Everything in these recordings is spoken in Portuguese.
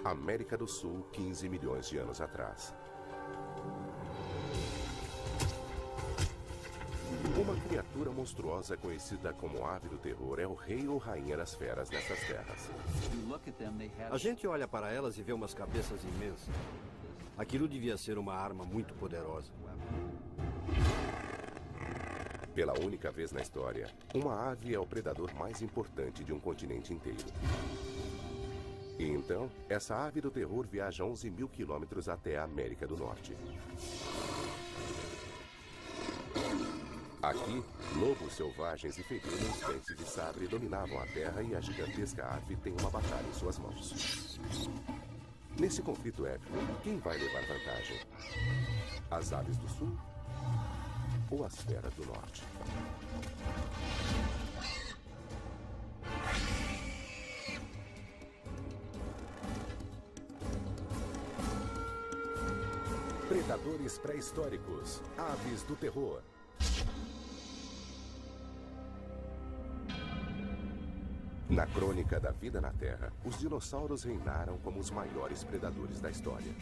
América do Sul, 15 milhões de anos atrás. Uma criatura monstruosa conhecida como ave do terror é o rei ou rainha das feras nessas terras. A gente olha para elas e vê umas cabeças imensas. Aquilo devia ser uma arma muito poderosa. Pela única vez na história, uma ave é o predador mais importante de um continente inteiro. E então, essa ave do terror viaja 11 mil quilômetros até a América do Norte. Aqui, lobos selvagens e felinos dentes de sabre dominavam a terra e a gigantesca ave tem uma batalha em suas mãos. Nesse conflito épico, quem vai levar vantagem? As aves do sul ou as feras do norte? Predadores pré-históricos, aves do terror. Na crônica da vida na Terra, os dinossauros reinaram como os maiores predadores da história.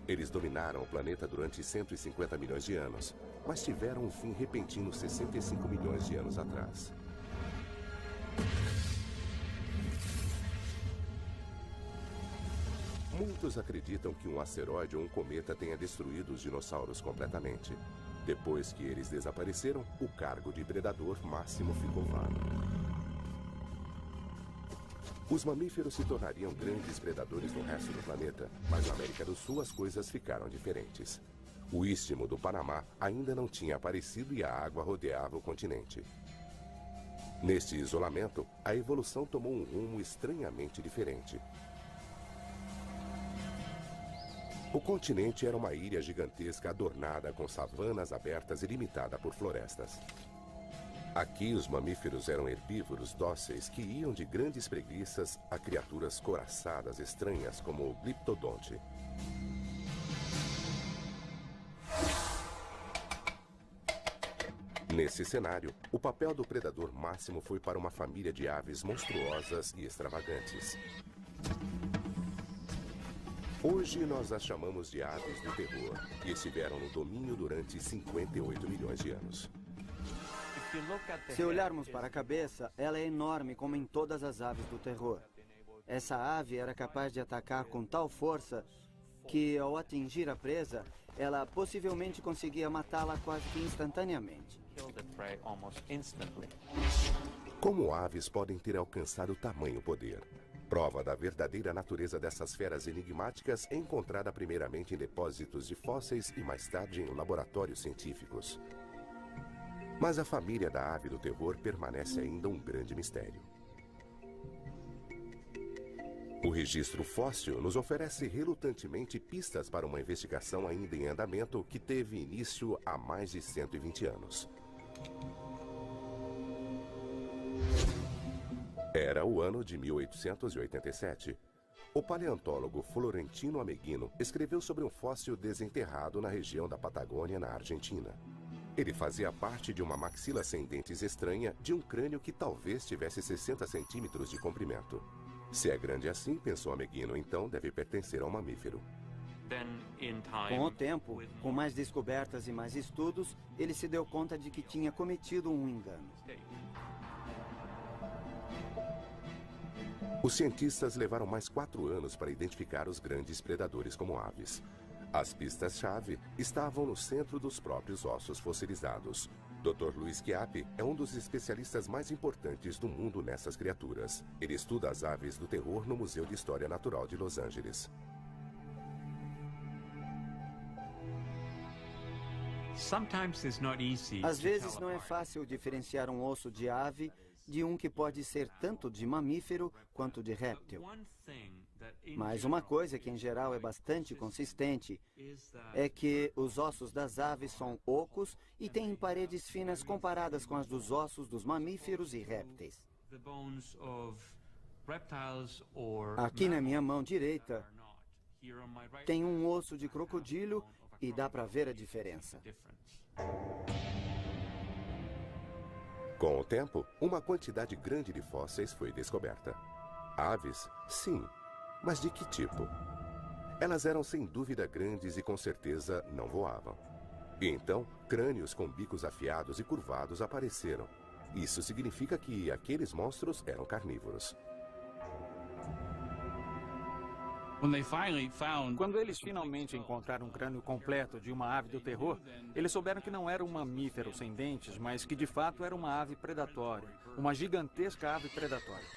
Eles dominaram o planeta durante 150 milhões de anos, mas tiveram um fim repentino 65 milhões de anos atrás. Muitos acreditam que um asteroide ou um cometa tenha destruído os dinossauros completamente. Depois que eles desapareceram, o cargo de predador máximo ficou vago. Os mamíferos se tornariam grandes predadores no resto do planeta, mas na América do Sul as coisas ficaram diferentes. O istmo do Panamá ainda não tinha aparecido e a água rodeava o continente. Neste isolamento, a evolução tomou um rumo estranhamente diferente. O continente era uma ilha gigantesca adornada com savanas abertas e limitada por florestas. Aqui, os mamíferos eram herbívoros dóceis que iam de grandes preguiças a criaturas coraçadas estranhas como o gliptodonte. Nesse cenário, o papel do predador máximo foi para uma família de aves monstruosas e extravagantes. Hoje nós as chamamos de aves do terror e estiveram no domínio durante 58 milhões de anos. Se olharmos para a cabeça, ela é enorme como em todas as aves do terror. Essa ave era capaz de atacar com tal força que, ao atingir a presa, ela possivelmente conseguia matá-la quase que instantaneamente. Como aves podem ter alcançado tamanho poder? Prova da verdadeira natureza dessas feras enigmáticas é encontrada primeiramente em depósitos de fósseis e mais tarde em laboratórios científicos. Mas a família da ave do terror permanece ainda um grande mistério. O registro fóssil nos oferece relutantemente pistas para uma investigação ainda em andamento que teve início há mais de 120 anos. Era o ano de 1887. O paleontólogo Florentino Ameghino escreveu sobre um fóssil desenterrado na região da Patagônia, na Argentina. Ele fazia parte de uma maxila sem dentes estranha de um crânio que talvez tivesse 60 centímetros de comprimento. Se é grande assim, pensou Ameghino, então deve pertencer a um mamífero. Com o tempo, com mais descobertas e mais estudos, ele se deu conta de que tinha cometido um engano. Os cientistas levaram mais 4 anos para identificar os grandes predadores como aves. As pistas-chave estavam no centro dos próprios ossos fossilizados. Dr. Luiz Chiappe é um dos especialistas mais importantes do mundo nessas criaturas. Ele estuda as aves do terror no Museu de História Natural de Los Angeles. Às vezes não é fácil diferenciar um osso de ave de um que pode ser tanto de mamífero quanto de réptil. Mas uma coisa que em geral é bastante consistente é que os ossos das aves são ocos e têm paredes finas comparadas com as dos ossos dos mamíferos e répteis. Aqui na minha mão direita tem um osso de crocodilo e dá para ver a diferença. Com o tempo, uma quantidade grande de fósseis foi descoberta. Aves, sim, Mas de que tipo? Elas eram sem dúvida grandes e com certeza não voavam. E então, crânios com bicos afiados e curvados apareceram. Isso significa que aqueles monstros eram carnívoros. Quando eles finalmente encontraram um crânio completo de uma ave do terror, eles souberam que não era um mamífero sem dentes, mas que de fato era uma ave predatória, uma gigantesca ave predatória.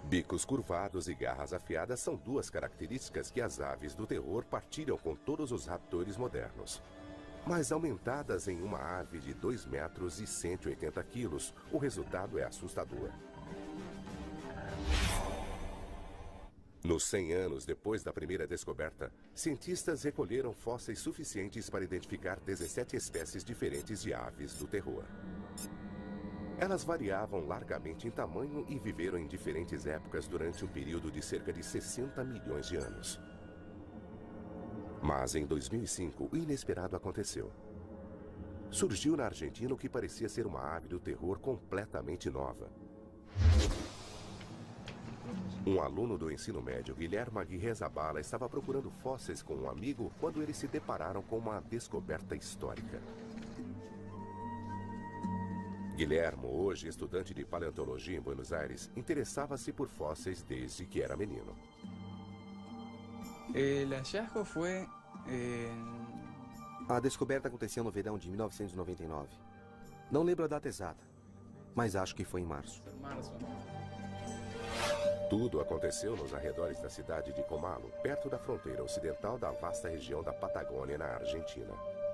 Bicos curvados e garras afiadas são duas características que as aves do terror partilham com todos os raptores modernos. Mas aumentadas em uma ave de 2 metros e 180 quilos, o resultado é assustador. Nos 100 anos depois da primeira descoberta, cientistas recolheram fósseis suficientes para identificar 17 espécies diferentes de aves do terror. Elas variavam largamente em tamanho e viveram em diferentes épocas durante um período de cerca de 60 milhões de anos. Mas em 2005, o inesperado aconteceu. Surgiu na Argentina o que parecia ser uma ave do terror completamente nova. Um aluno do ensino médio, Guilherme Aguirre Zabala, estava procurando fósseis com um amigo quando eles se depararam com uma descoberta histórica. Guilherme, hoje estudante de paleontologia em Buenos Aires, interessava-se por fósseis desde que era menino. A descoberta aconteceu no verão de 1999. Não lembro a data exata, mas acho que foi em março. Tudo aconteceu nos arredores da cidade de Comalo, perto da fronteira ocidental da vasta região da Patagônia, na Argentina.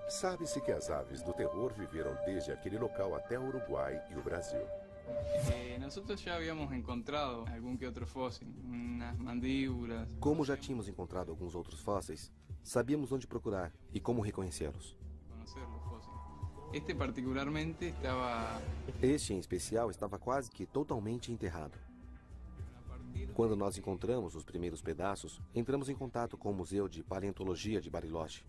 Sabe-se que as aves do terror viveram desde aquele local até o Uruguai e o Brasil. Nosotros ya habíamos encontrado algún que otro fósil, unas mandíbulas. Como já tínhamos encontrado alguns outros fósseis, sabíamos onde procurar e como reconhecê-los. Conocer los fósiles. Este particularmente estaba... Este, em especial, estava quase que totalmente enterrado. Quando nós encontramos os primeiros pedaços, entramos em contato com o Museu de Paleontologia de Bariloche,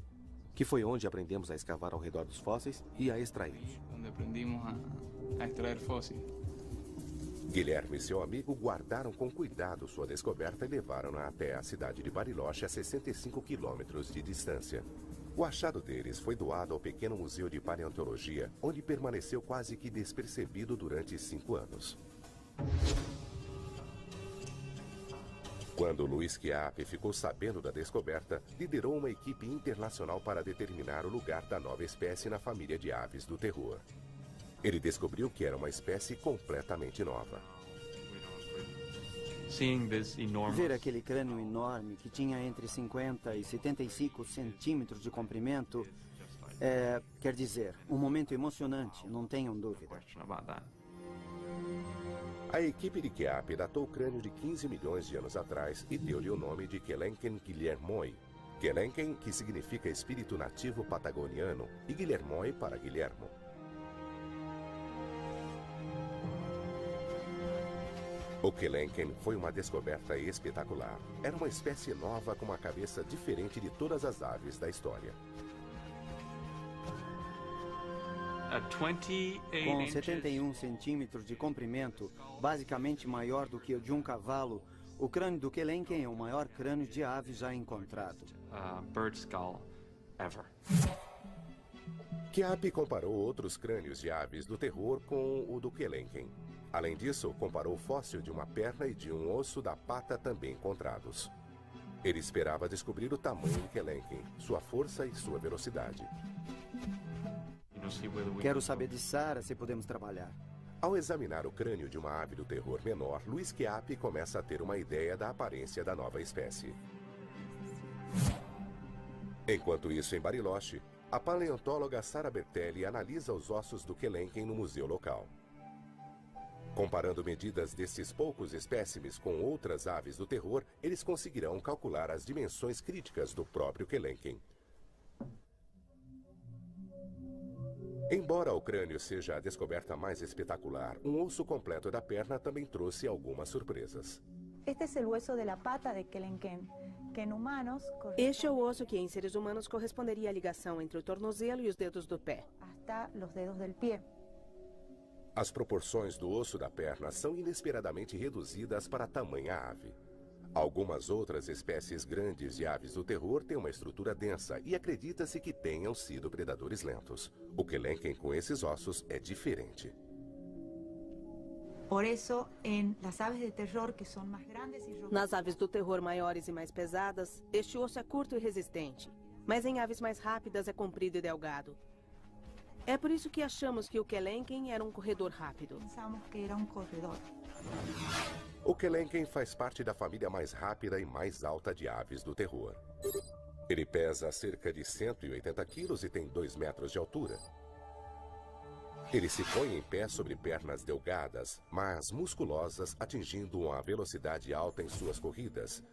que foi onde aprendemos a escavar ao redor dos fósseis e a extraí-los. Onde aprendimos a extrair fósiles. Guilherme e seu amigo guardaram com cuidado sua descoberta e levaram-na até a cidade de Bariloche, a 65 quilômetros de distância. O achado deles foi doado ao pequeno Museu de Paleontologia, onde permaneceu quase que despercebido durante 5 anos. Quando Luiz Chiappe ficou sabendo da descoberta, liderou uma equipe internacional para determinar o lugar da nova espécie na família de aves do terror. Ele descobriu que era uma espécie completamente nova. Ver aquele crânio enorme que tinha entre 50 e 75 centímetros de comprimento quer dizer, um momento emocionante, não tenham dúvida. A equipe de Chiappe datou o crânio de 15 milhões de anos atrás e deu-lhe o nome de Quelenquen Guillermoi. Quelenquen, que significa espírito nativo patagoniano, e Guillermoi para Guilhermo. O Quelenquen foi uma descoberta espetacular. Era uma espécie nova com uma cabeça diferente de todas as aves da história. Com 71 centímetros de comprimento, basicamente maior do que o de um cavalo, o crânio do Quelenquen é o maior crânio de ave já encontrado. Chiappe comparou outros crânios de aves do terror com o do Quelenquen. Além disso, comparou o fóssil de uma perna e de um osso da pata também encontrados. Ele esperava descobrir o tamanho do Quelenquen, sua força e sua velocidade. Quero saber de Sara se podemos trabalhar. Ao examinar o crânio de uma ave do terror menor, Luiz Chiappe começa a ter uma ideia da aparência da nova espécie. Enquanto isso, em Bariloche, a paleontóloga Sara Bertelli analisa os ossos do Quelenquen no museu local. Comparando medidas desses poucos espécimes com outras aves do terror, eles conseguirão calcular as dimensões críticas do próprio Quelenquen. Embora o crânio seja a descoberta mais espetacular, um osso completo da perna também trouxe algumas surpresas. Este é o osso da pata de Quelenquen, que em humanos Este é o osso que em seres humanos corresponderia à ligação entre o tornozelo e os dedos do pé. hasta os dedos del pie. As proporções do osso da perna são inesperadamente reduzidas para tamanha ave. Algumas outras espécies grandes de aves do terror têm uma estrutura densa e acredita-se que tenham sido predadores lentos. O Kelenken com esses ossos é diferente. Nas aves do terror maiores e mais pesadas, este osso é curto e resistente. Mas em aves mais rápidas é comprido e delgado. É por isso que achamos que o Kelenken era um corredor rápido. O Kelenken faz parte da família mais rápida e mais alta de aves do terror. Ele pesa cerca de 180 quilos e tem 2 metros de altura. Ele se põe em pé sobre pernas delgadas, mas musculosas, atingindo uma velocidade alta em suas corridas.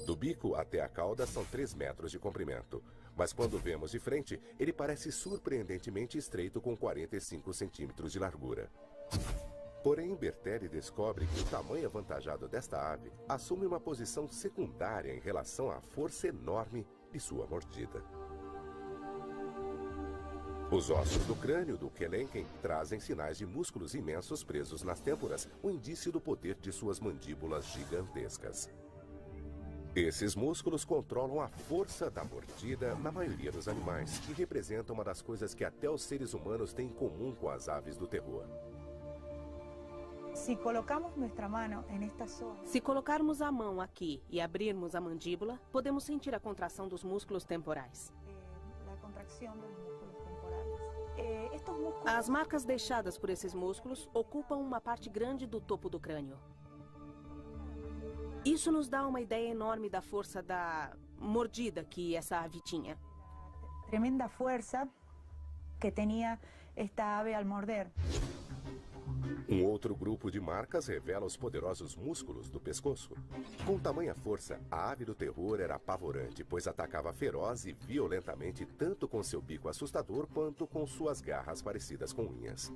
Do bico até a cauda são 3 metros de comprimento, mas quando vemos de frente, ele parece surpreendentemente estreito com 45 centímetros de largura. Porém, Bertelli descobre que o tamanho avantajado desta ave assume uma posição secundária em relação à força enorme de sua mordida. Os ossos do crânio do Kelenken trazem sinais de músculos imensos presos nas têmporas, o indício do poder de suas mandíbulas gigantescas. Esses músculos controlam a força da mordida na maioria dos animais e representam uma das coisas que até os seres humanos têm em comum com as aves do terror. Se colocarmos a mão aqui e abrirmos a mandíbula, podemos sentir a contração dos músculos temporais. As marcas deixadas por esses músculos ocupam uma parte grande do topo do crânio. Isso nos dá uma ideia enorme da força da mordida que essa ave tinha. Tremenda força que tinha esta ave al morder. Um outro grupo de marcas revela os poderosos músculos do pescoço. Com tamanha força, a ave do terror era apavorante, pois atacava feroz e violentamente tanto com seu bico assustador quanto com suas garras parecidas com unhas.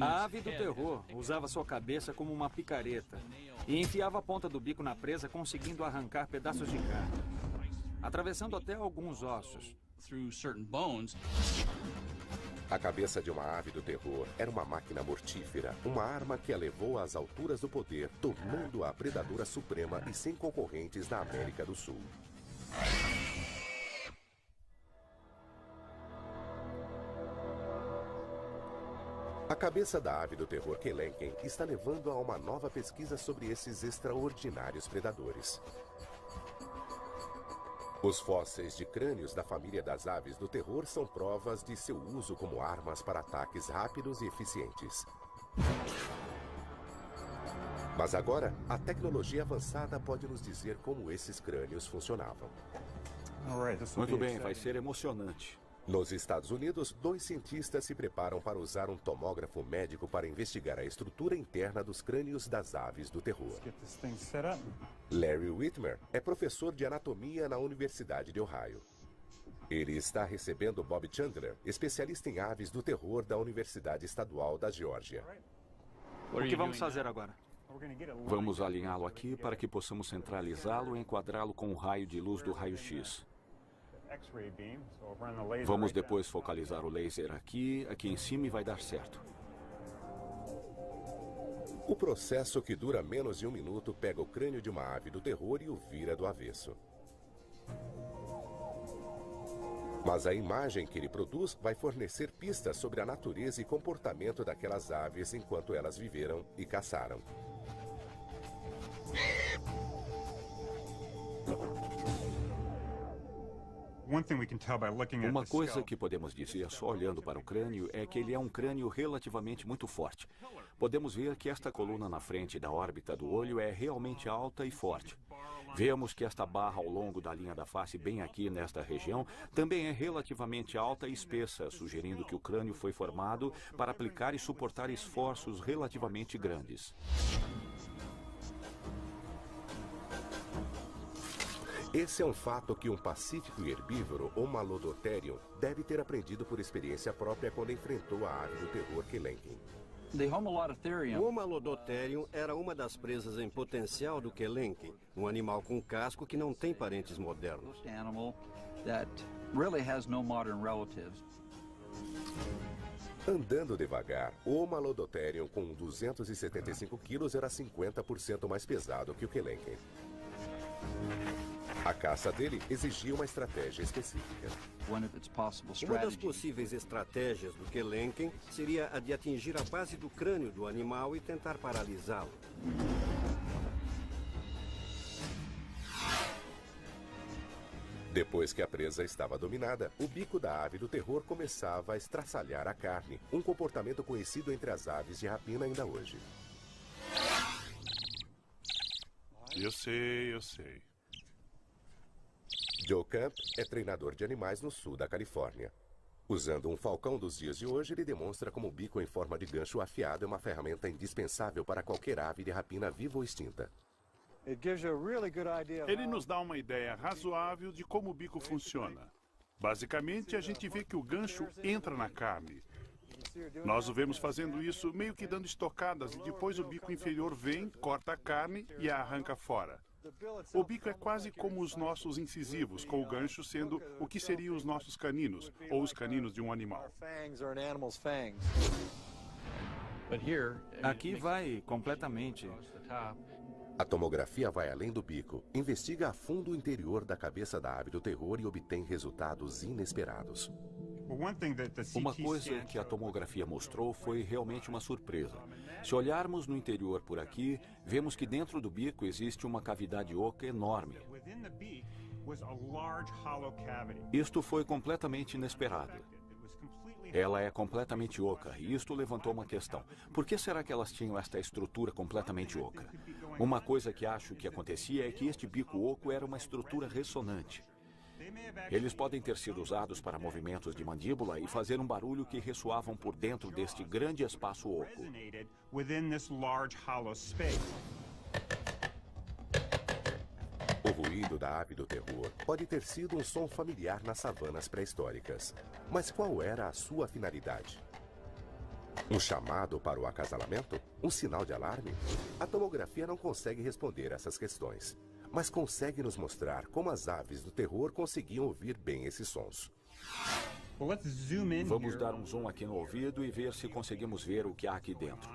A ave do terror usava sua cabeça como uma picareta e enfiava a ponta do bico na presa, conseguindo arrancar pedaços de carne, atravessando até alguns ossos. A cabeça de uma ave do terror era uma máquina mortífera, uma arma que a levou às alturas do poder, tornando-a a predadora suprema e sem concorrentes na América do Sul. A cabeça da ave do terror Kelenken está levando a uma nova pesquisa sobre esses extraordinários predadores. Os fósseis de crânios da família das aves do terror são provas de seu uso como armas para ataques rápidos e eficientes. Mas agora, a tecnologia avançada pode nos dizer como esses crânios funcionavam. Muito bem, vai ser emocionante. Nos Estados Unidos, 2 cientistas se preparam para usar um tomógrafo médico para investigar a estrutura interna dos crânios das aves do terror. Larry Whitmer é professor de anatomia na Universidade de Ohio. Ele está recebendo Bob Chandler, especialista em aves do terror da Universidade Estadual da Geórgia. O que vamos fazer agora? Vamos alinhá-lo aqui para que possamos centralizá-lo e enquadrá-lo com o raio de luz do raio-x. Vamos depois focalizar o laser aqui em cima e vai dar certo. O processo, que dura menos de 1 minuto, pega o crânio de uma ave do terror e o vira do avesso. Mas a imagem que ele produz vai fornecer pistas sobre a natureza e comportamento daquelas aves enquanto elas viveram e caçaram. Uma coisa que podemos dizer só olhando para o crânio é que ele é um crânio relativamente muito forte. Podemos ver que esta coluna na frente da órbita do olho é realmente alta e forte. Vemos que esta barra ao longo da linha da face, bem aqui nesta região, também é relativamente alta e espessa, sugerindo que o crânio foi formado para aplicar e suportar esforços relativamente grandes. Esse é um fato que um pacífico herbívoro ou Malodotterium deve ter aprendido por experiência própria quando enfrentou a ave do terror Kelenken. O Malodotterium era uma das presas em potencial do Kelenken, um animal com casco que não tem parentes modernos. Andando devagar, o Malodotterium com 275 quilos era 50% mais pesado que o Kelenken. A caça dele exigia uma estratégia específica. Uma das possíveis estratégias do Kelenken seria a de atingir a base do crânio do animal e tentar paralisá-lo. Depois que a presa estava dominada, o bico da ave do terror começava a estraçalhar a carne, um comportamento conhecido entre as aves de rapina ainda hoje. Eu sei. Joe Camp é treinador de animais no sul da Califórnia. Usando um falcão dos dias de hoje, ele demonstra como o bico em forma de gancho afiado é uma ferramenta indispensável para qualquer ave de rapina viva ou extinta. Ele nos dá uma ideia razoável de como o bico funciona. Basicamente, a gente vê que o gancho entra na carne. Nós o vemos fazendo isso meio que dando estocadas e depois o bico inferior vem, corta a carne e a arranca fora. O bico é quase como os nossos incisivos, com o gancho sendo o que seriam os nossos caninos, ou os caninos de um animal. Aqui vai completamente. A tomografia vai além do bico, investiga a fundo o interior da cabeça da ave do terror e obtém resultados inesperados. Uma coisa que a tomografia mostrou foi realmente uma surpresa. Se olharmos no interior por aqui, vemos que dentro do bico existe uma cavidade oca enorme. Isto foi completamente inesperado. Ela é completamente oca, e isto levantou uma questão. Por que será que elas tinham esta estrutura completamente oca? Uma coisa que acho que acontecia é que este bico oco era uma estrutura ressonante. Eles podem ter sido usados para movimentos de mandíbula e fazer um barulho que ressoavam por dentro deste grande espaço oco. O ruído da ave do terror pode ter sido um som familiar nas savanas pré-históricas. Mas qual era a sua finalidade? Um chamado para o acasalamento? Um sinal de alarme? A tomografia não consegue responder essas questões, mas consegue nos mostrar como as aves do terror conseguiam ouvir bem esses sons. Vamos dar um zoom aqui no ouvido e ver se conseguimos ver o que há aqui dentro.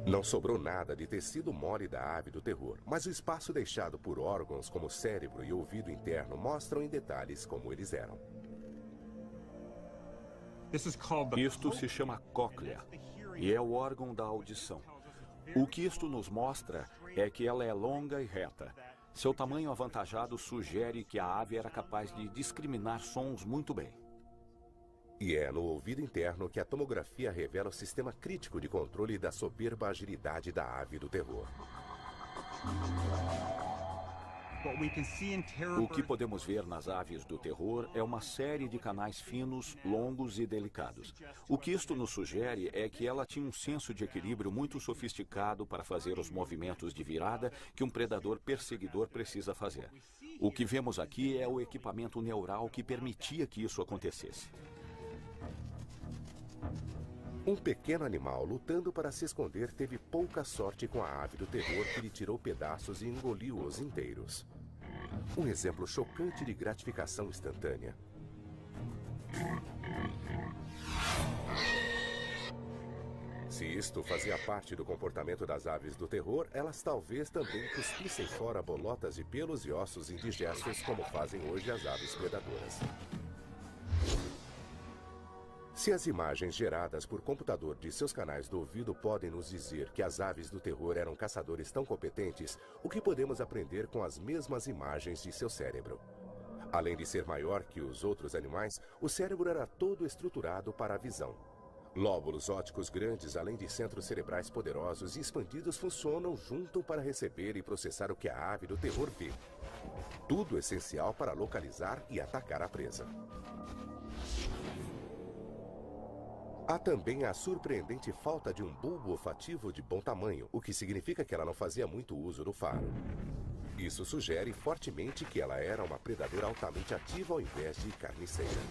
Não sobrou nada de tecido mole da ave do terror, mas o espaço deixado por órgãos como o cérebro e o ouvido interno mostram em detalhes como eles eram. Isto se chama cóclea e é o órgão da audição. O que isto nos mostra é que ela é longa e reta. Seu tamanho avantajado sugere que a ave era capaz de discriminar sons muito bem. E é no ouvido interno que a tomografia revela o sistema crítico de controle da soberba agilidade da ave do terror. O que podemos ver nas aves do terror é uma série de canais finos, longos e delicados. O que isto nos sugere é que ela tinha um senso de equilíbrio muito sofisticado para fazer os movimentos de virada que um predador perseguidor precisa fazer. O que vemos aqui é o equipamento neural que permitia que isso acontecesse. Um pequeno animal lutando para se esconder teve pouca sorte com a ave do terror que lhe tirou pedaços e engoliu-os inteiros. Um exemplo chocante de gratificação instantânea. Se isto fazia parte do comportamento das aves do terror, elas talvez também cuspissem fora bolotas de pelos e ossos indigestos como fazem hoje as aves predadoras. Se as imagens geradas por computador de seus canais do ouvido podem nos dizer que as aves do terror eram caçadores tão competentes, o que podemos aprender com as mesmas imagens de seu cérebro? Além de ser maior que os outros animais, o cérebro era todo estruturado para a visão. Lóbulos ópticos grandes, além de centros cerebrais poderosos e expandidos, funcionam junto para receber e processar o que a ave do terror vê. Tudo essencial para localizar e atacar a presa. Há também a surpreendente falta de um bulbo olfativo de bom tamanho, o que significa que ela não fazia muito uso do faro. Isso sugere fortemente que ela era uma predadora altamente ativa ao invés de carniceira.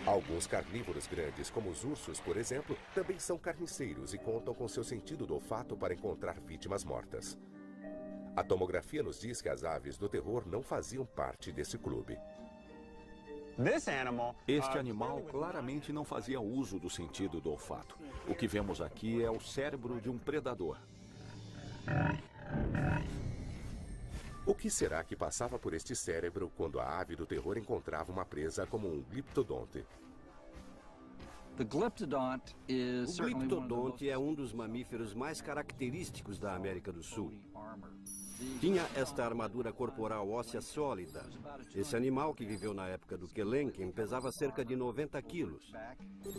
Alguns carnívoros grandes, como os ursos, por exemplo, também são carniceiros e contam com seu sentido do olfato para encontrar vítimas mortas. A tomografia nos diz que as aves do terror não faziam parte desse clube. Este animal claramente não fazia uso do sentido do olfato. O que vemos aqui é o cérebro de um predador. O que será que passava por este cérebro quando a ave do terror encontrava uma presa como um gliptodonte? O gliptodonte é um dos mamíferos mais característicos da América do Sul. Tinha esta armadura corporal óssea sólida. Esse animal, que viveu na época do Kelenken, pesava cerca de 90 quilos.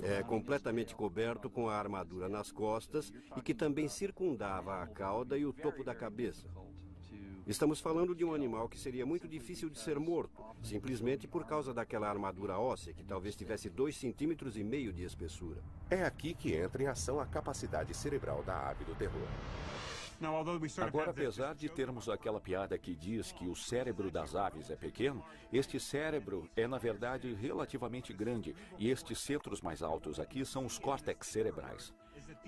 É completamente coberto com a armadura nas costas e que também circundava a cauda e o topo da cabeça. Estamos falando de um animal que seria muito difícil de ser morto, simplesmente por causa daquela armadura óssea que talvez tivesse 2,5 cm de espessura. É aqui que entra em ação a capacidade cerebral da ave do terror. Agora, apesar de termos aquela piada que diz que o cérebro das aves é pequeno, este cérebro é, na verdade, relativamente grande, e estes centros mais altos aqui são os córtex cerebrais.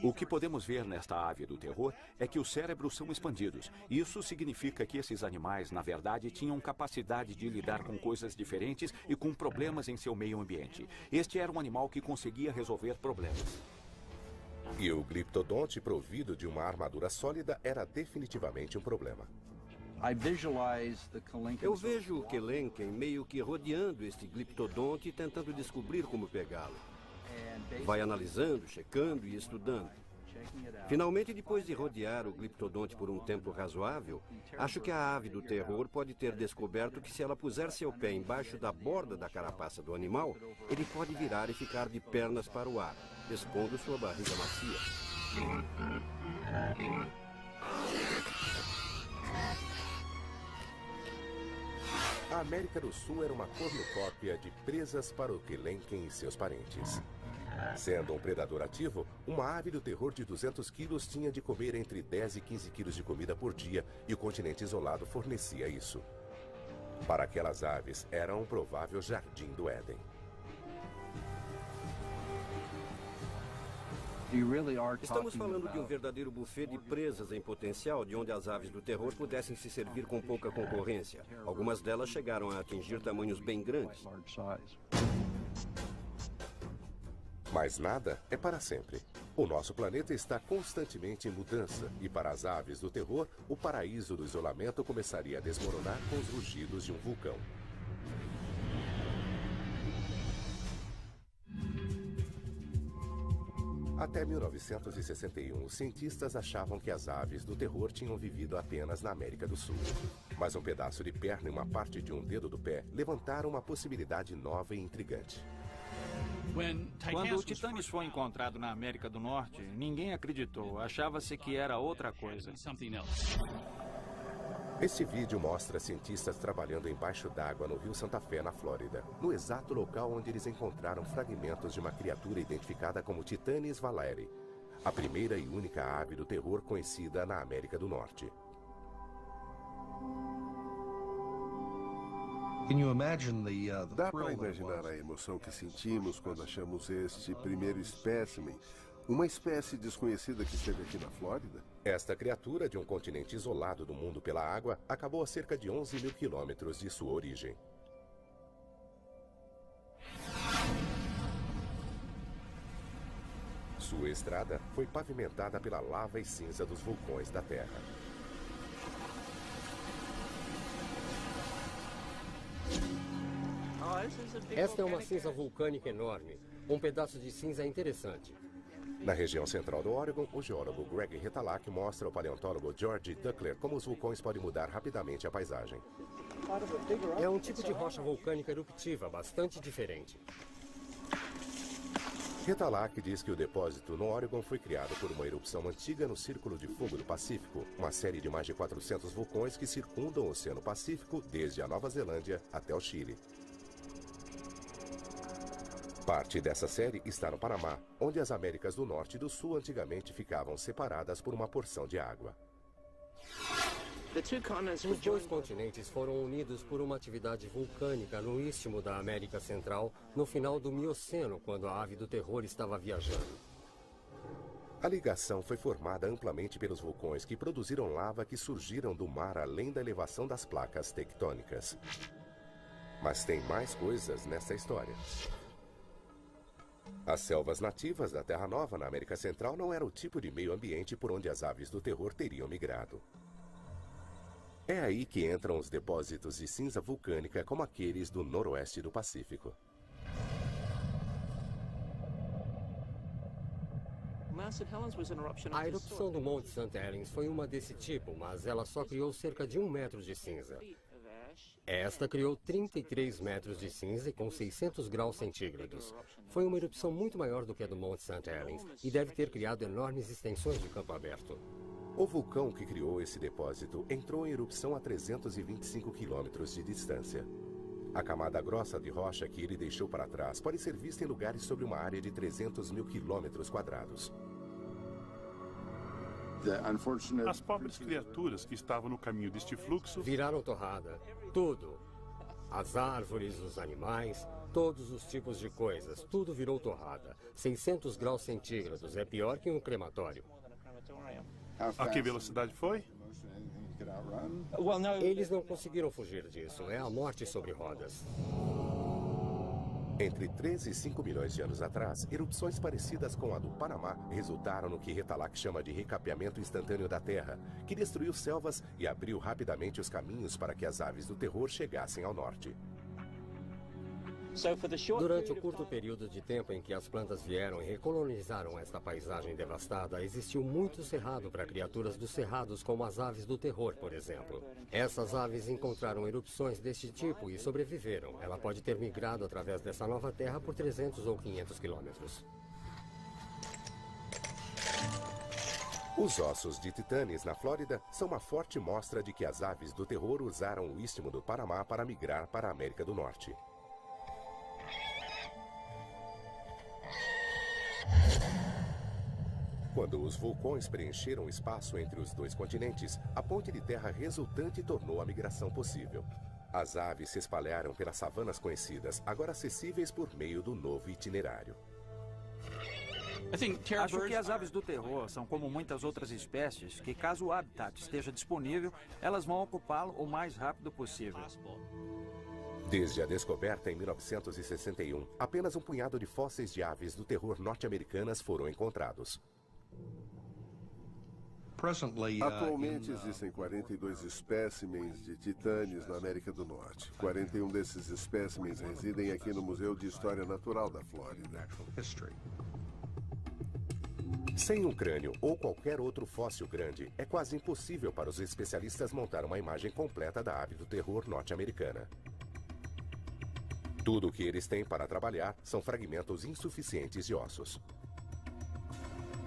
O que podemos ver nesta ave do terror é que os cérebros são expandidos. Isso significa que esses animais, na verdade, tinham capacidade de lidar com coisas diferentes e com problemas em seu meio ambiente. Este era um animal que conseguia resolver problemas. E o gliptodonte provido de uma armadura sólida era definitivamente um problema. Eu vejo o Kelenken meio que rodeando este gliptodonte e tentando descobrir como pegá-lo. Vai analisando, checando e estudando. Finalmente, depois de rodear o gliptodonte por um tempo razoável, acho que a ave do terror pode ter descoberto que se ela puser seu pé embaixo da borda da carapaça do animal, ele pode virar e ficar de pernas para o ar, expondo sua barriga macia. A América do Sul era uma cornucópia de presas para o Kelenken e seus parentes. Sendo um predador ativo, uma ave do terror de 200 quilos tinha de comer entre 10 e 15 quilos de comida por dia, e o continente isolado fornecia isso. Para aquelas aves, era um provável jardim do Éden. Estamos falando de um verdadeiro buffet de presas em potencial, de onde as aves do terror pudessem se servir com pouca concorrência. Algumas delas chegaram a atingir tamanhos bem grandes. Mas nada é para sempre. O nosso planeta está constantemente em mudança, e para as aves do terror, o paraíso do isolamento começaria a desmoronar com os rugidos de um vulcão. Até 1961, os cientistas achavam que as aves do terror tinham vivido apenas na América do Sul. Mas um pedaço de perna e uma parte de um dedo do pé levantaram uma possibilidade nova e intrigante. Quando o Titânia foi encontrado na América do Norte, ninguém acreditou. Achava-se que era outra coisa. Este vídeo mostra cientistas trabalhando embaixo d'água no Rio Santa Fé, na Flórida, no exato local onde eles encontraram fragmentos de uma criatura identificada como Titanis valeri, a primeira e única ave do terror conhecida na América do Norte. Dá para imaginar a emoção que sentimos quando achamos este primeiro espécimen, uma espécie desconhecida que esteve aqui na Flórida? Esta criatura, de um continente isolado do mundo pela água, acabou a cerca de 11 mil quilômetros de sua origem. Sua estrada foi pavimentada pela lava e cinza dos vulcões da Terra. Esta é uma cinza vulcânica enorme. Um pedaço de cinza interessante. Na região central do Oregon, o geólogo Greg Retalak mostra ao paleontólogo George Duckler como os vulcões podem mudar rapidamente a paisagem. É um tipo de rocha vulcânica eruptiva bastante diferente. Retalak diz que o depósito no Oregon foi criado por uma erupção antiga no Círculo de Fogo do Pacífico, uma série de mais de 400 vulcões que circundam o Oceano Pacífico desde a Nova Zelândia até o Chile. Parte dessa série está no Panamá, onde as Américas do Norte e do Sul antigamente ficavam separadas por uma porção de água. Os dois continentes foram unidos por uma atividade vulcânica no istmo da América Central no final do Mioceno, quando a ave do terror estava viajando. A ligação foi formada amplamente pelos vulcões que produziram lava que surgiram do mar além da elevação das placas tectônicas. Mas tem mais coisas nessa história. As selvas nativas da Terra Nova, na América Central, não eram o tipo de meio ambiente por onde as aves do terror teriam migrado. É aí que entram os depósitos de cinza vulcânica como aqueles do noroeste do Pacífico. A erupção do Monte St. Helens foi uma desse tipo, mas ela só criou cerca de 1 metro de cinza. Esta criou 33 metros de cinza com 600 graus centígrados. Foi uma erupção muito maior do que a do Monte St. Helens e deve ter criado enormes extensões de campo aberto. O vulcão que criou esse depósito entrou em erupção a 325 quilômetros de distância. A camada grossa de rocha que ele deixou para trás pode ser vista em lugares sobre uma área de 300 mil quilômetros quadrados. As pobres criaturas que estavam no caminho deste fluxo viraram torrada. Tudo. As árvores, os animais, todos os tipos de coisas. Tudo virou torrada. 600 graus centígrados. É pior que um crematório. A que velocidade foi? Eles não conseguiram fugir disso. É a morte sobre rodas. Entre 13 e 5 milhões de anos atrás, erupções parecidas com a do Panamá resultaram no que Retalhak chama de recapeamento instantâneo da Terra, que destruiu selvas e abriu rapidamente os caminhos para que as aves do terror chegassem ao norte. Durante o curto período de tempo em que as plantas vieram e recolonizaram esta paisagem devastada, existiu muito cerrado para criaturas dos cerrados, como as aves do terror, por exemplo. Essas aves encontraram erupções deste tipo e sobreviveram. Ela pode ter migrado através dessa nova terra por 300 ou 500 quilômetros. Os ossos de titanes na Flórida são uma forte mostra de que as aves do terror usaram o istmo do Panamá para migrar para a América do Norte. Quando os vulcões preencheram o espaço entre os dois continentes, a ponte de terra resultante tornou a migração possível. As aves se espalharam pelas savanas conhecidas, agora acessíveis por meio do novo itinerário. Acho que as aves do terror são como muitas outras espécies que, caso o habitat esteja disponível, elas vão ocupá-lo o mais rápido possível. Desde a descoberta em 1961, apenas um punhado de fósseis de aves do terror norte-americanas foram encontrados. Atualmente existem 42 espécimens de titanes na América do Norte. 41 desses espécimens residem aqui no Museu de História Natural da Flórida. Sem um crânio ou qualquer outro fóssil grande, é quase impossível para os especialistas montar uma imagem completa da ave do terror norte-americana. Tudo o que eles têm para trabalhar são fragmentos insuficientes de ossos.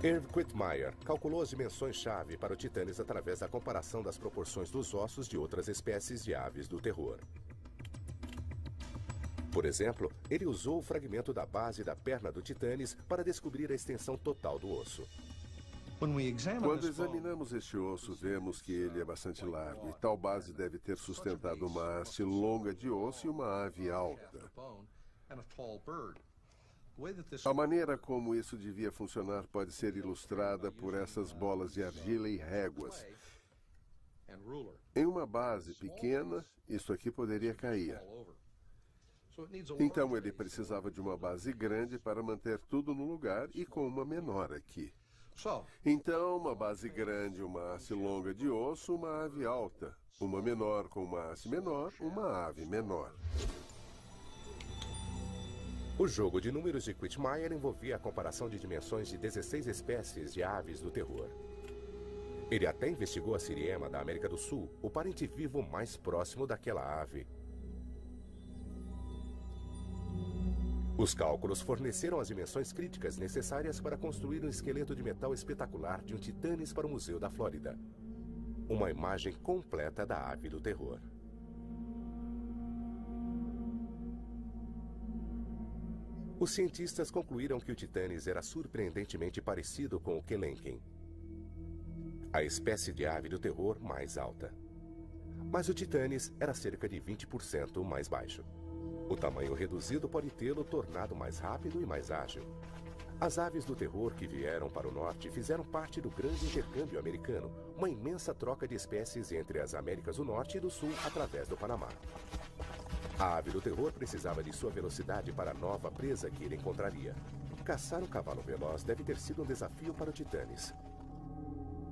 Irv Quittmeyer calculou as dimensões-chave para o titanes através da comparação das proporções dos ossos de outras espécies de aves do terror. Por exemplo, ele usou o fragmento da base da perna do titanes para descobrir a extensão total do osso. Quando examinamos este osso, vemos que ele é bastante largo e tal base deve ter sustentado uma haste longa de osso e uma ave alta. A maneira como isso devia funcionar pode ser ilustrada por essas bolas de argila e réguas. Em uma base pequena, isso aqui poderia cair. Então ele precisava de uma base grande para manter tudo no lugar e com uma menor aqui. Então, uma base grande, uma haste longa de osso, uma ave alta. Uma menor com uma haste menor, uma ave menor. O jogo de números de Quittmeyer envolvia a comparação de dimensões de 16 espécies de aves do terror. Ele até investigou a siriema da América do Sul, o parente vivo mais próximo daquela ave. Os cálculos forneceram as dimensões críticas necessárias para construir um esqueleto de metal espetacular de um titanes para o Museu da Flórida. Uma imagem completa da ave do terror. Os cientistas concluíram que o titanes era surpreendentemente parecido com o Kelenken, a espécie de ave do terror mais alta. Mas o titanes era cerca de 20% mais baixo. O tamanho reduzido pode tê-lo tornado mais rápido e mais ágil. As aves do terror que vieram para o norte fizeram parte do grande intercâmbio americano, uma imensa troca de espécies entre as Américas do Norte e do Sul através do Panamá. A ave do terror precisava de sua velocidade para a nova presa que ele encontraria. Caçar um cavalo veloz deve ter sido um desafio para o Titanes.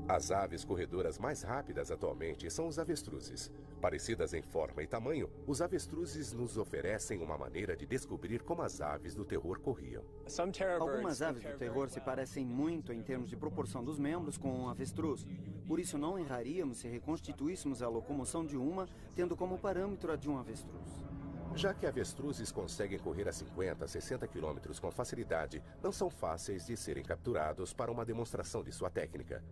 As aves corredoras mais rápidas atualmente são os avestruzes. Parecidas em forma e tamanho, os avestruzes nos oferecem uma maneira de descobrir como as aves do terror corriam. Algumas aves do terror se parecem muito em termos de proporção dos membros com um avestruz. Por isso não erraríamos se reconstituíssemos a locomoção de uma, tendo como parâmetro a de um avestruz. Já que avestruzes conseguem correr a 50, 60 km com facilidade, não são fáceis de serem capturados para uma demonstração de sua técnica.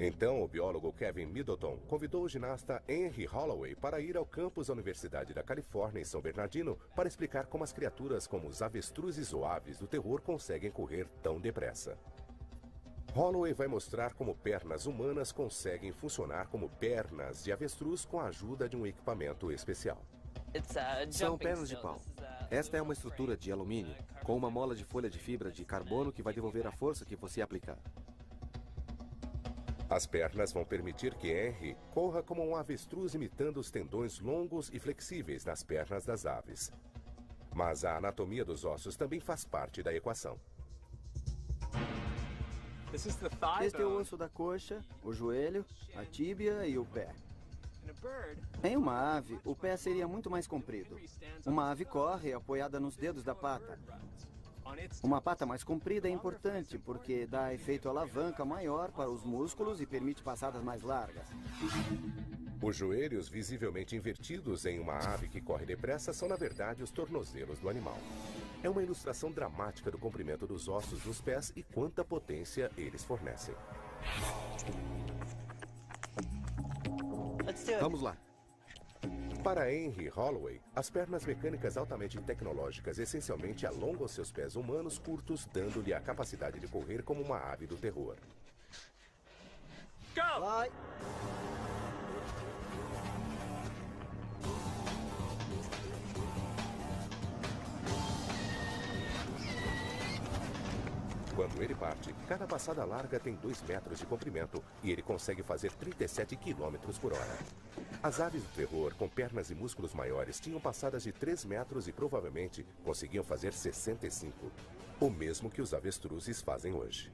Então, o biólogo Kevin Middleton convidou o ginasta Henry Holloway para ir ao campus da Universidade da Califórnia, em São Bernardino, para explicar como as criaturas como os avestruzes ou aves do terror conseguem correr tão depressa. Holloway vai mostrar como pernas humanas conseguem funcionar como pernas de avestruz com a ajuda de um equipamento especial. São pernas de pau. Esta é uma estrutura de alumínio, com uma mola de folha de fibra de carbono que vai devolver a força que você aplicar. As pernas vão permitir que Henry corra como um avestruz imitando os tendões longos e flexíveis nas pernas das aves. Mas a anatomia dos ossos também faz parte da equação. Este é o osso da coxa, o joelho, a tíbia e o pé. Em uma ave, o pé seria muito mais comprido. Uma ave corre apoiada nos dedos da pata. Uma pata mais comprida é importante porque dá efeito alavanca maior para os músculos e permite passadas mais largas. Os joelhos visivelmente invertidos em uma ave que corre depressa são, na verdade, os tornozelos do animal. É uma ilustração dramática do comprimento dos ossos dos pés e quanta potência eles fornecem. Vamos lá. Para Henry Holloway, as pernas mecânicas altamente tecnológicas essencialmente alongam seus pés humanos curtos, dando-lhe a capacidade de correr como uma ave do terror. Vai! Quando ele parte, cada passada larga tem 2 metros de comprimento e ele consegue fazer 37 km por hora. As aves do terror, com pernas e músculos maiores, tinham passadas de 3 metros e provavelmente conseguiam fazer 65, o mesmo que os avestruzes fazem hoje.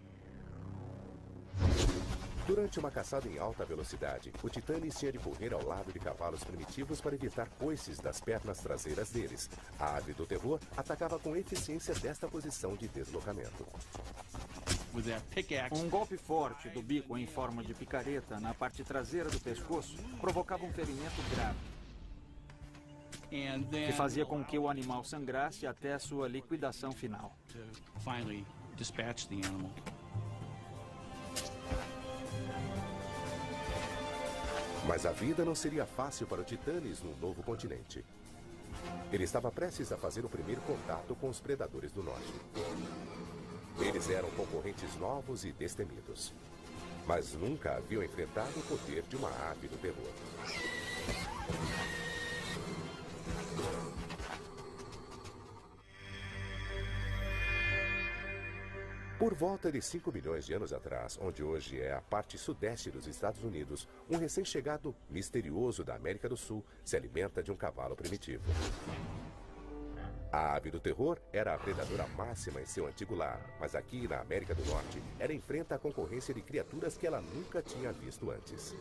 Durante uma caçada em alta velocidade, o Titanes tinha de correr ao lado de cavalos primitivos para evitar coices das pernas traseiras deles. A ave do terror atacava com eficiência desta posição de deslocamento. Um golpe forte do bico em forma de picareta na parte traseira do pescoço provocava um ferimento grave, que fazia com que o animal sangrasse até a sua liquidação final. Mas a vida não seria fácil para o Titanes no novo continente. Ele estava prestes a fazer o primeiro contato com os predadores do norte. Eles eram concorrentes novos e destemidos, mas nunca haviam enfrentado o poder de uma ave do terror. Por volta de 5 milhões de anos atrás, onde hoje é a parte sudeste dos Estados Unidos, um recém-chegado misterioso da América do Sul se alimenta de um cavalo primitivo. A ave do terror era a predadora máxima em seu antigo lar, mas aqui na América do Norte, ela enfrenta a concorrência de criaturas que ela nunca tinha visto antes.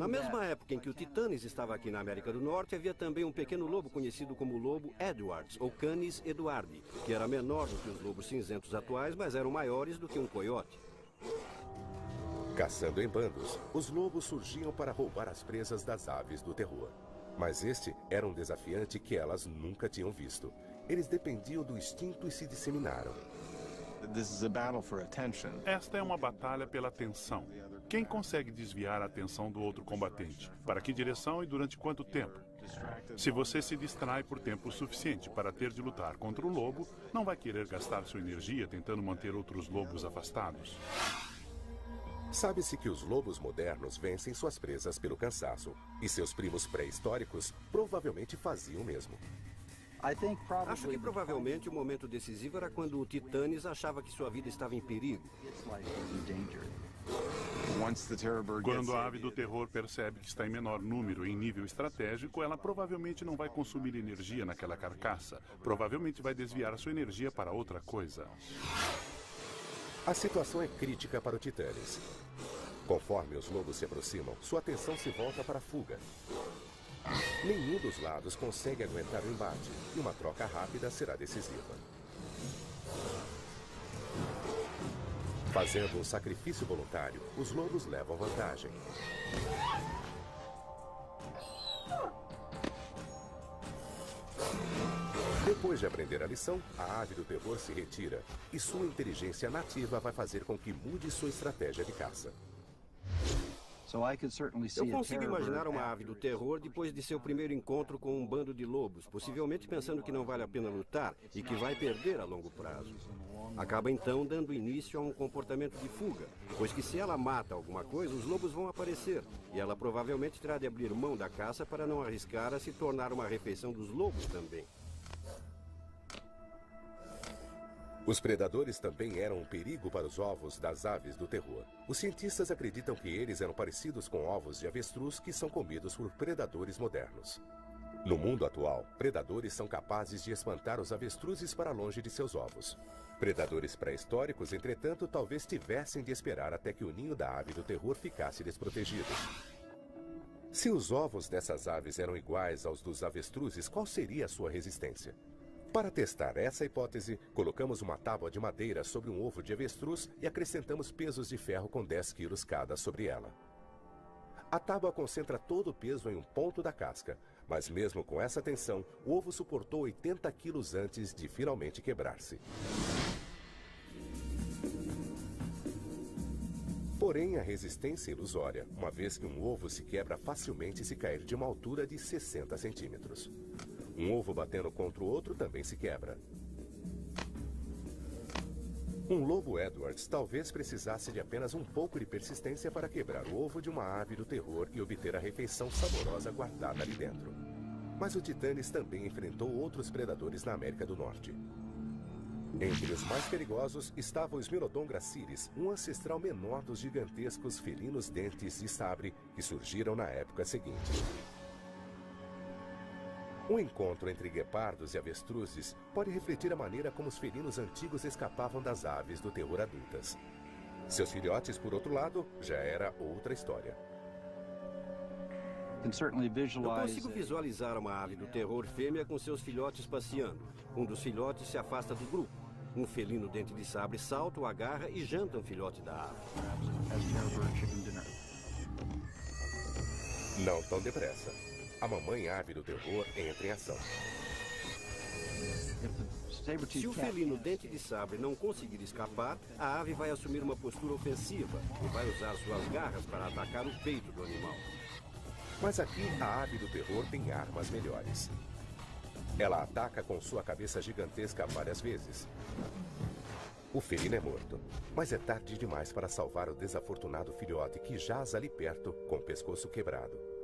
Na mesma época em que o Titanes estava aqui na América do Norte, havia também um pequeno lobo conhecido como lobo Edwards, ou Canis eduardi, que era menor do que os lobos cinzentos atuais, mas eram maiores do que um coiote. Caçando em bandos, os lobos surgiam para roubar as presas das aves do terror. Mas este era um desafiante que elas nunca tinham visto. Eles dependiam do instinto e se disseminaram. Esta é uma batalha pela atenção. Quem consegue desviar a atenção do outro combatente? Para que direção e durante quanto tempo? Se você se distrai por tempo suficiente para ter de lutar contra o lobo, não vai querer gastar sua energia tentando manter outros lobos afastados. Sabe-se que os lobos modernos vencem suas presas pelo cansaço, e seus primos pré-históricos provavelmente faziam o mesmo. Acho que provavelmente o momento decisivo era quando o Titanes achava que sua vida estava em perigo. Quando a ave do terror percebe que está em menor número em nível estratégico, ela provavelmente não vai consumir energia naquela carcaça. Provavelmente vai desviar a sua energia para outra coisa. A situação é crítica para o Titanes. Conforme os lobos se aproximam, sua atenção se volta para a fuga. Nenhum dos lados consegue aguentar o embate, e uma troca rápida será decisiva. Fazendo um sacrifício voluntário, os lobos levam vantagem. Depois de aprender a lição, a ave do terror se retira, e sua inteligência nativa vai fazer com que mude sua estratégia de caça. Eu consigo imaginar uma ave do terror depois de seu primeiro encontro com um bando de lobos, possivelmente pensando que não vale a pena lutar e que vai perder a longo prazo. Acaba então dando início a um comportamento de fuga, pois que se ela mata alguma coisa, os lobos vão aparecer, e ela provavelmente terá de abrir mão da caça para não arriscar a se tornar uma refeição dos lobos também. Os predadores também eram um perigo para os ovos das aves do terror. Os cientistas acreditam que eles eram parecidos com ovos de avestruz que são comidos por predadores modernos. No mundo atual, predadores são capazes de espantar os avestruzes para longe de seus ovos. Predadores pré-históricos, entretanto, talvez tivessem de esperar até que o ninho da ave do terror ficasse desprotegido. Se os ovos dessas aves eram iguais aos dos avestruzes, qual seria a sua resistência? Para testar essa hipótese, colocamos uma tábua de madeira sobre um ovo de avestruz e acrescentamos pesos de ferro com 10 quilos cada sobre ela. A tábua concentra todo o peso em um ponto da casca, mas mesmo com essa tensão, o ovo suportou 80 quilos antes de finalmente quebrar-se. Porém, a resistência é ilusória, uma vez que um ovo se quebra facilmente se cair de uma altura de 60 centímetros. Um ovo batendo contra o outro também se quebra. Um lobo Edwards talvez precisasse de apenas um pouco de persistência para quebrar o ovo de uma ave do terror e obter a refeição saborosa guardada ali dentro. Mas o Titanes também enfrentou outros predadores na América do Norte. Entre os mais perigosos estava o Smilodon gracilis, um ancestral menor dos gigantescos felinos dentes de sabre que surgiram na época seguinte. Um encontro entre guepardos e avestruzes pode refletir a maneira como os felinos antigos escapavam das aves do terror adultas. Seus filhotes, por outro lado, já era outra história. Eu consigo visualizar uma ave do terror fêmea com seus filhotes passeando. Um dos filhotes se afasta do grupo. Um felino dente de sabre salta, o agarra e janta um filhote da ave. Não tão depressa. A mamãe ave do terror entra em ação. Se o felino dente de sabre não conseguir escapar, a ave vai assumir uma postura ofensiva e vai usar suas garras para atacar o peito do animal. Mas aqui a ave do terror tem armas melhores. Ela ataca com sua cabeça gigantesca várias vezes. O felino é morto, mas é tarde demais para salvar o desafortunado filhote que jaz ali perto com o pescoço quebrado.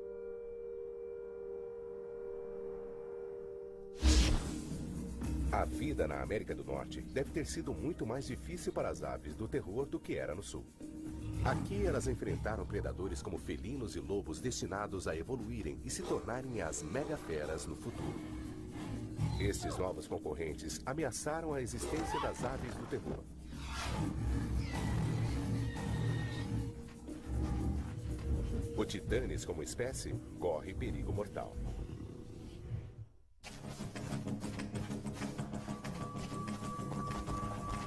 A vida na América do Norte deve ter sido muito mais difícil para as aves do terror do que era no Sul. Aqui elas enfrentaram predadores como felinos e lobos destinados a evoluírem e se tornarem as megaferas no futuro. Estes novos concorrentes ameaçaram a existência das aves do terror. O Titanes, como espécie, corre perigo mortal.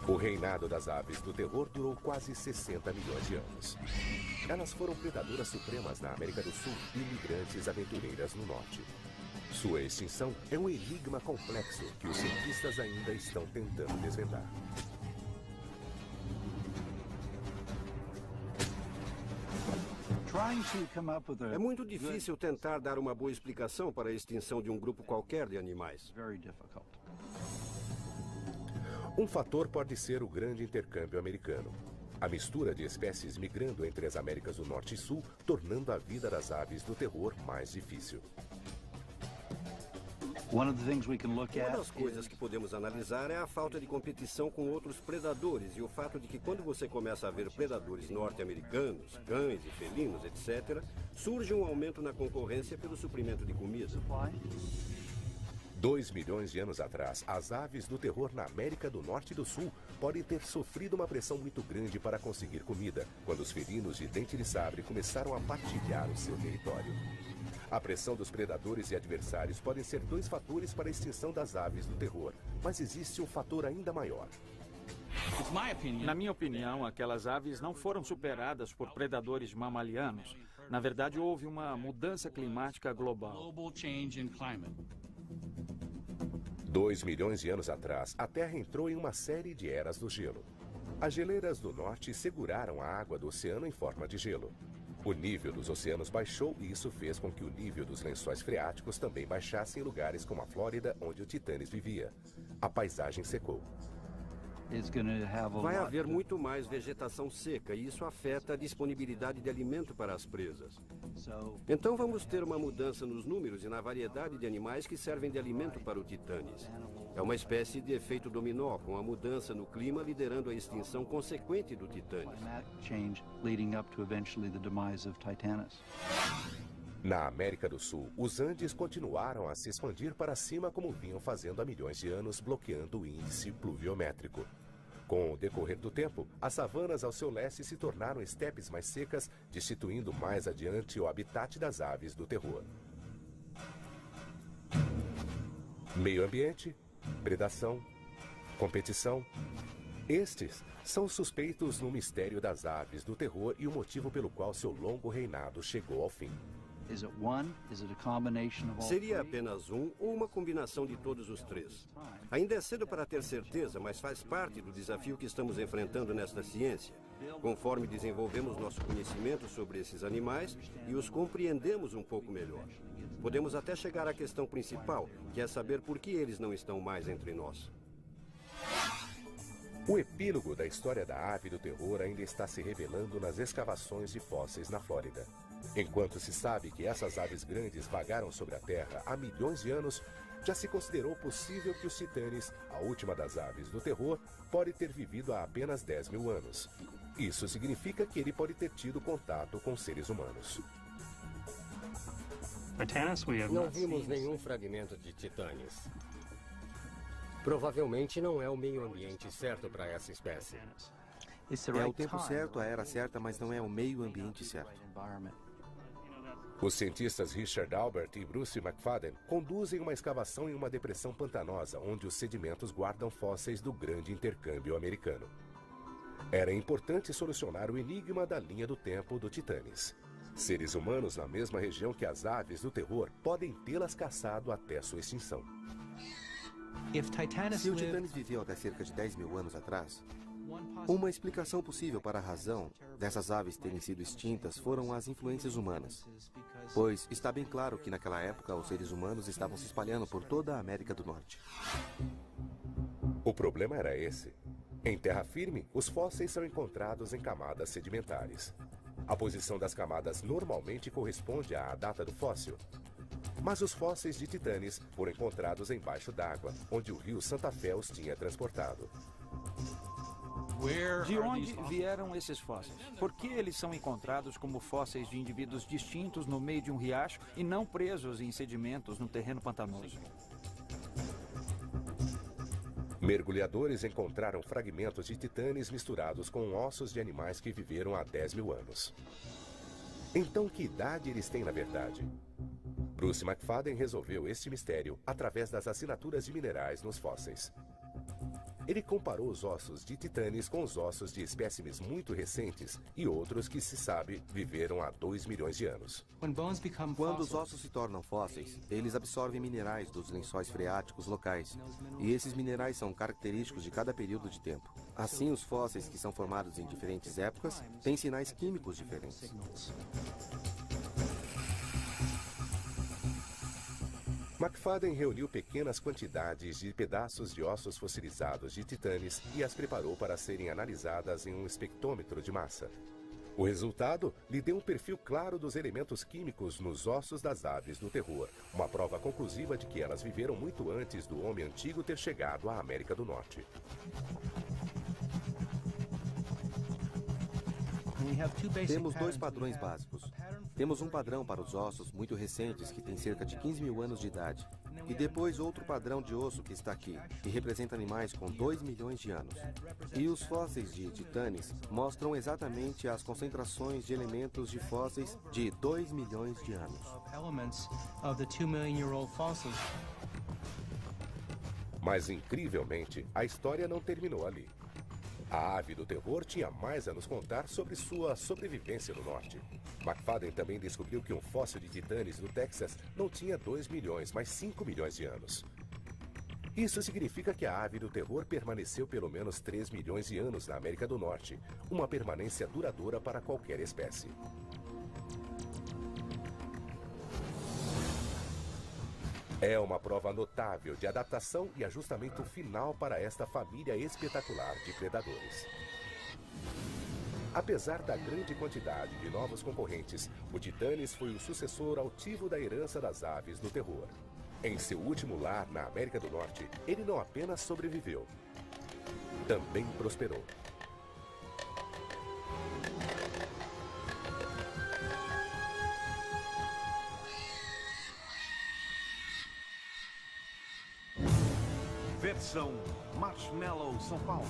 O reinado das aves do terror durou quase 60 milhões de anos. Elas foram predadoras supremas na América do Sul e imigrantes aventureiras no Norte. Sua extinção é um enigma complexo que os cientistas ainda estão tentando desvendar. É muito difícil tentar dar uma boa explicação para a extinção de um grupo qualquer de animais. Um fator pode ser o grande intercâmbio americano. A mistura de espécies migrando entre as Américas do Norte e Sul, tornando a vida das aves do terror mais difícil. Uma das coisas que podemos analisar é a falta de competição com outros predadores e o fato de que quando você começa a ver predadores norte-americanos, cães e felinos, etc., surge um aumento na concorrência pelo suprimento de comida. 2 milhões de anos atrás, as aves do terror na América do Norte e do Sul podem ter sofrido uma pressão muito grande para conseguir comida, quando os felinos de dente de sabre começaram a partilhar o seu território. A pressão dos predadores e adversários podem ser 2 fatores para a extinção das aves do terror, mas existe um fator ainda maior. Na minha opinião, aquelas aves não foram superadas por predadores mamalianos. Na verdade, houve uma mudança climática global. 2 milhões de anos atrás, a Terra entrou em uma série de eras do gelo. As geleiras do norte seguraram a água do oceano em forma de gelo. O nível dos oceanos baixou e isso fez com que o nível dos lençóis freáticos também baixasse em lugares como a Flórida, onde o Titânis vivia. A paisagem secou. Vai haver muito mais vegetação seca e isso afeta a disponibilidade de alimento para as presas. Então vamos ter uma mudança nos números e na variedade de animais que servem de alimento para o Titânis. É uma espécie de efeito dominó, com a mudança no clima liderando a extinção consequente do Titânis. Na América do Sul, os Andes continuaram a se expandir para cima como vinham fazendo há milhões de anos, bloqueando o índice pluviométrico. Com o decorrer do tempo, as savanas ao seu leste se tornaram estepes mais secas, destituindo mais adiante o habitat das aves do terror. Meio ambiente, predação, competição. Estes são suspeitos no mistério das aves do terror e o motivo pelo qual seu longo reinado chegou ao fim. Seria apenas um ou uma combinação de todos os 3? Ainda é cedo para ter certeza, mas faz parte do desafio que estamos enfrentando nesta ciência. Conforme desenvolvemos nosso conhecimento sobre esses animais e os compreendemos um pouco melhor. Podemos até chegar à questão principal, que é saber por que eles não estão mais entre nós. O epílogo da história da ave do terror ainda está se revelando nas escavações de fósseis na Flórida. Enquanto se sabe que essas aves grandes vagaram sobre a Terra há milhões de anos, já se considerou possível que os titanes, a última das aves do terror, pode ter vivido há apenas 10 mil anos. Isso significa que ele pode ter tido contato com seres humanos. Não vimos nenhum fragmento de titanes. Provavelmente não é o meio ambiente certo para essa espécie. É o tempo certo, a era certa, mas não é o meio ambiente certo. Os cientistas Richard Albert e Bruce McFadden conduzem uma escavação em uma depressão pantanosa, onde os sedimentos guardam fósseis do grande intercâmbio americano. Era importante solucionar o enigma da linha do tempo do Titanis. Seres humanos na mesma região que as aves do terror podem tê-las caçado até sua extinção. Se o Titanis viveu até cerca de 10 mil anos atrás, uma explicação possível para a razão dessas aves terem sido extintas foram as influências humanas. Pois está bem claro que naquela época os seres humanos estavam se espalhando por toda a América do Norte. O problema era esse. Em terra firme, os fósseis são encontrados em camadas sedimentares. A posição das camadas normalmente corresponde à data do fóssil. Mas os fósseis de titanes foram encontrados embaixo d'água, onde o rio Santa Fé os tinha transportado. De onde vieram esses fósseis? Por que eles são encontrados como fósseis de indivíduos distintos no meio de um riacho e não presos em sedimentos no terreno pantanoso? Mergulhadores encontraram fragmentos de titanes misturados com ossos de animais que viveram há 10 mil anos. Então, que idade eles têm na verdade? Bruce McFadden resolveu este mistério através das assinaturas de minerais nos fósseis. Ele comparou os ossos de titanes com os ossos de espécimes muito recentes e outros que, se sabe, viveram há 2 milhões de anos. Quando os ossos se tornam fósseis, eles absorvem minerais dos lençóis freáticos locais. E esses minerais são característicos de cada período de tempo. Assim, os fósseis que são formados em diferentes épocas têm sinais químicos diferentes. McFadden reuniu pequenas quantidades de pedaços de ossos fossilizados de titanes e as preparou para serem analisadas em um espectrômetro de massa. O resultado lhe deu um perfil claro dos elementos químicos nos ossos das aves do terror, uma prova conclusiva de que elas viveram muito antes do homem antigo ter chegado à América do Norte. Temos dois padrões básicos. Temos um padrão para os ossos muito recentes, que tem cerca de 15 mil anos de idade. E depois outro padrão de osso que está aqui, que representa animais com 2 milhões de anos. E os fósseis de titanes mostram exatamente as concentrações de elementos de fósseis de 2 milhões de anos. Mas, incrivelmente, a história não terminou ali. A ave do terror tinha mais a nos contar sobre sua sobrevivência no norte. McFadden também descobriu que um fóssil de titanes do Texas não tinha 2 milhões, mas 5 milhões de anos. Isso significa que a ave do terror permaneceu pelo menos 3 milhões de anos na América do Norte, uma permanência duradoura para qualquer espécie. É uma prova notável de adaptação e ajustamento final para esta família espetacular de predadores. Apesar da grande quantidade de novos concorrentes, o Titanes foi o sucessor altivo da herança das aves do terror. Em seu último lar na América do Norte, ele não apenas sobreviveu, também prosperou. Versão Marshmallow São Paulo.